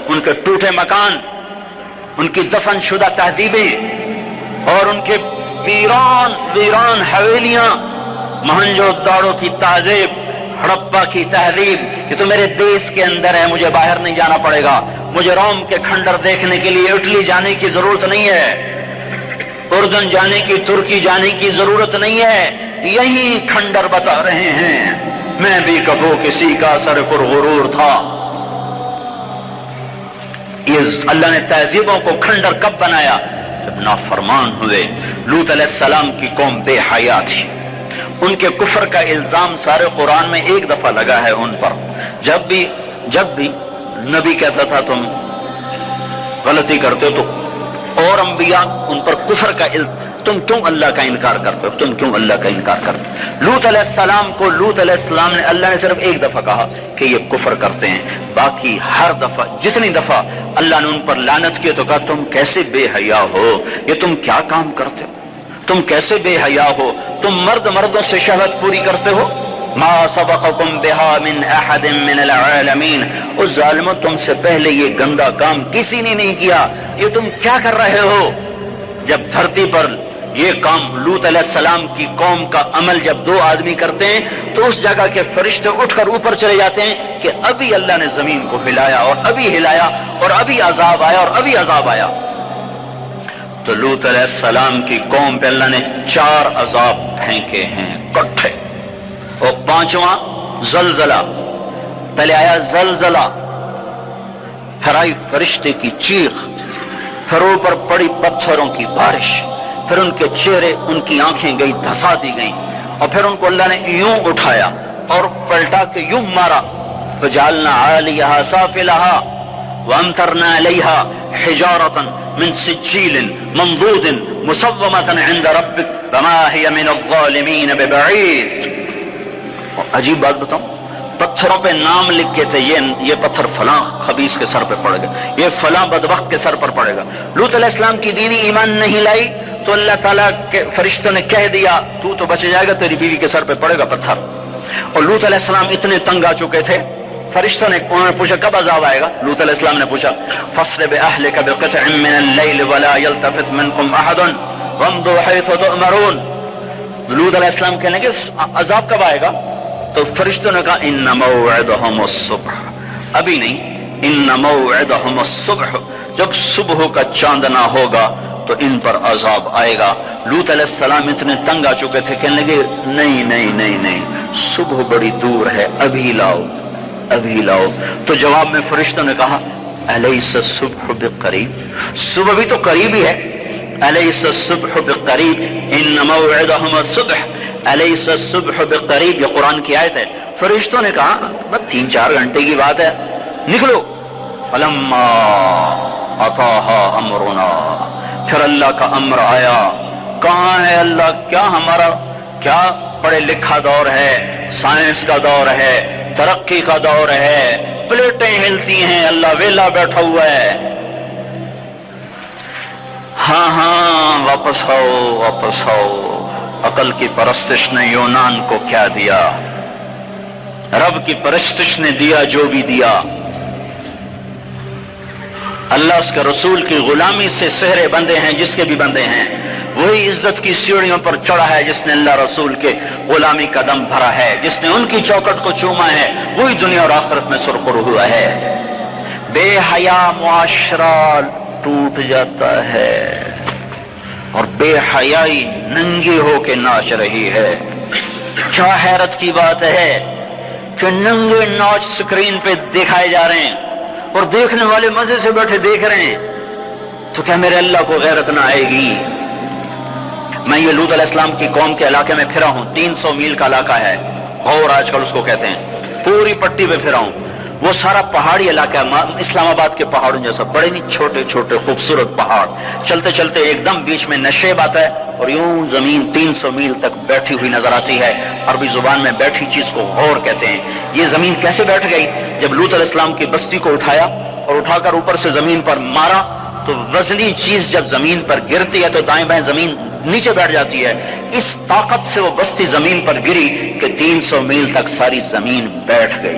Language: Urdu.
ان کے ٹوٹے مکان، ان کی دفن شدہ تہذیبیں اور ان کے ویران حویلیاں، موہنجو داڑو کی تہذیب، ہڑپا کی تہذیب، یہ تو میرے دیش کے اندر ہے، مجھے باہر نہیں جانا پڑے گا، مجھے روم کے کھنڈر دیکھنے کے لیے اٹلی جانے کی ضرورت نہیں ہے، اردن جانے کی، ترکی جانے کی ضرورت نہیں ہے، یہی کھنڈر بتا رہے ہیں میں بھی کبھی کسی کا سر پر غرور تھا۔ یہ اللہ نے تہذیبوں کو کھنڈر کب بنایا؟ جب نافرمان ہوئے۔ لوط علیہ السلام کی قوم بے حیا تھی، ان کے کفر کا الزام سارے قرآن میں ایک دفعہ لگا ہے ان پر۔ جب بھی نبی کہتا تھا تم غلطی کرتے ہو تو اور انبیاء ان پر کفر کا تم کیوں اللہ کا انکار کرتے ہو، تم کیوں اللہ کا انکار کرتے ہو؟ لوط علیہ السلام کو لوط علیہ السلام نے اللہ نے صرف ایک دفعہ کہا کہ یہ کفر کرتے ہیں، باقی ہر دفعہ جتنی دفعہ اللہ نے ان پر لعنت کی تو کہا تم کیسے بے حیا ہو، یہ تم کیا کام کرتے ہو، تم کیسے بے حیا ہو، تم مردوں سے شہوت پوری کرتے ہو۔ ما سبقکم بها من احد من العالمین، اس ظالموں تم سے پہلے یہ گندا کام کسی نے نہیں کیا، یہ تم کیا کر رہے ہو؟ جب دھرتی پر یہ کام لوط علیہ السلام کی قوم کا عمل جب دو آدمی کرتے ہیں تو اس جگہ کے فرشتے اٹھ کر اوپر چلے جاتے ہیں کہ ابھی اللہ نے زمین کو ہلایا اور ابھی ہلایا اور ابھی عذاب آیا اور ابھی عذاب آیا۔ تو لوط علیہ السلام کی قوم پہ اللہ نے 4 عذاب پھینکے ہیں کٹھے، اور 5واں زلزلہ۔ پہلے آیا زلزلہ، پھر آئی فرشتے کی چیخ، پھر اوپر پڑی پتھروں کی بارش، پھر ان کے چہرے ان کی آنکھیں گئی دھسا دی گئیں، اور پھر ان کو اللہ نے یوں اٹھایا اور پلٹا کے یوں مارا۔ فجعلنا عالیہا سافلہا وامطرنا علیہا حجارۃ من سجیل منضود مسومۃ عند ربک وما ہی من الظالمین ببعید۔ عجیب بات بتاؤں، پتھروں پہ نام لکھے تھے، یہ پتھر فلاں خبیث کے سر پہ پڑے گا، یہ فلاں بدبخت کے سر پر پڑے گا۔ لوط علیہ السلام کی دینی ایمان نہیں لائی تو اللہ تعالیٰ کے فرشتوں نے کہہ دیا تو بچ جائے گا، تیری بیوی کے سر پہ پڑے گا پتھر۔ اور لوط علیہ السلام اتنے تنگ آ چکے تھے، فرشتوں نے انہوں نے پوچھا کب عذاب آئے گا؟ لوط علیہ السلام نے پوچھا فَاصْرِ بِأَهْلِكَ بِقِطْعٍ مِّنَ اللَّيْلِ وَلَا يَلْتَفِتْ مِنكُمْ أَحَدٌ وَامْضُوا حَيْثُ تُؤْمَرُونَ۔ لوط علیہ السلام کہنے لگے عذاب کب آئے گا؟ تو فرشتوں نے کہا ان موعدہم الصبح، ابھی نہیں، ان موعدہم الصبح، جب صبح کا چاندنا ہوگا تو ان پر عذاب آئے گا۔ لوط علیہ السلام اتنے تنگ آ چکے تھے، کہنے لگے نہیں نہیں نہیں نہیں، صبح بڑی دور ہے، ابھی لاؤ ابھی لاؤ۔ تو جواب میں فرشتوں نے کہا الیس الصبح بقریب، صبح بھی تو قریب ہی ہے، الیس الصبح بقریب ان موعدہم الصبح الیس الصبح بقریب، یہ قرآن کی آیت ہے۔ فرشتوں نے کہا بس 3-4 گھنٹے کی بات ہے، نکلو۔ فلما اتاہا امرنا، پھر اللہ کا امر آیا۔ کہاں ہے اللہ؟ کیا ہمارا کیا پڑھے لکھا دور ہے، سائنس کا دور ہے، ترقی کا دور ہے، پلیٹیں ہلتی ہیں، اللہ ویلا بیٹھا ہوا ہے۔ ہاں واپس آؤ واپس آؤ۔ عقل کی پرستش نے یونان کو کیا دیا، رب کی پرستش نے دیا جو بھی دیا۔ اللہ اس کے رسول کی غلامی سے سہرے بندے ہیں، جس کے بھی بندے ہیں، وہی عزت کی سیڑھیوں پر چڑھا ہے جس نے اللہ رسول کے غلامی کا دم بھرا ہے، جس نے ان کی چوکٹ کو چوما ہے، وہی دنیا اور آخرت میں سرخر ہوا ہے۔ بے حیا معاشرہ ٹوٹ جاتا ہے اور بے حیائی ننگی ہو کے ناچ رہی ہے۔ کیا حیرت کی بات ہے کہ ننگے ناچ سکرین پہ دکھائے جا رہے ہیں اور دیکھنے والے مزے سے بیٹھے دیکھ رہے ہیں، تو کیا میرے اللہ کو غیرت نہ آئے گی؟ میں یہ لوط علیہ السلام کی قوم کے علاقے میں پھرا ہوں، 300 میل کا علاقہ ہے، غور آج کل اس کو کہتے ہیں، پوری پٹی پہ پھرا ہوں۔ وہ سارا پہاڑی علاقہ ہے، اسلام آباد کے پہاڑوں جیسا، بڑے نہیں چھوٹے چھوٹے خوبصورت پہاڑ، چلتے چلتے ایک دم بیچ میں نشیب آتا ہے اور یوں زمین 300 میل تک بیٹھی ہوئی نظر آتی ہے۔ عربی زبان میں بیٹھی چیز کو غور کہتے ہیں۔ یہ زمین کیسے بیٹھ گئی؟ جب لوط علیہ السلام کی بستی کو اٹھایا اور اٹھا کر اوپر سے زمین پر مارا تو وزنی چیز جب زمین پر گرتی ہے تو دائیں بائیں زمین نیچے بیٹھ جاتی ہے۔ اس طاقت سے وہ بستی زمین پر گری کہ 300 میل تک ساری زمین بیٹھ گئی۔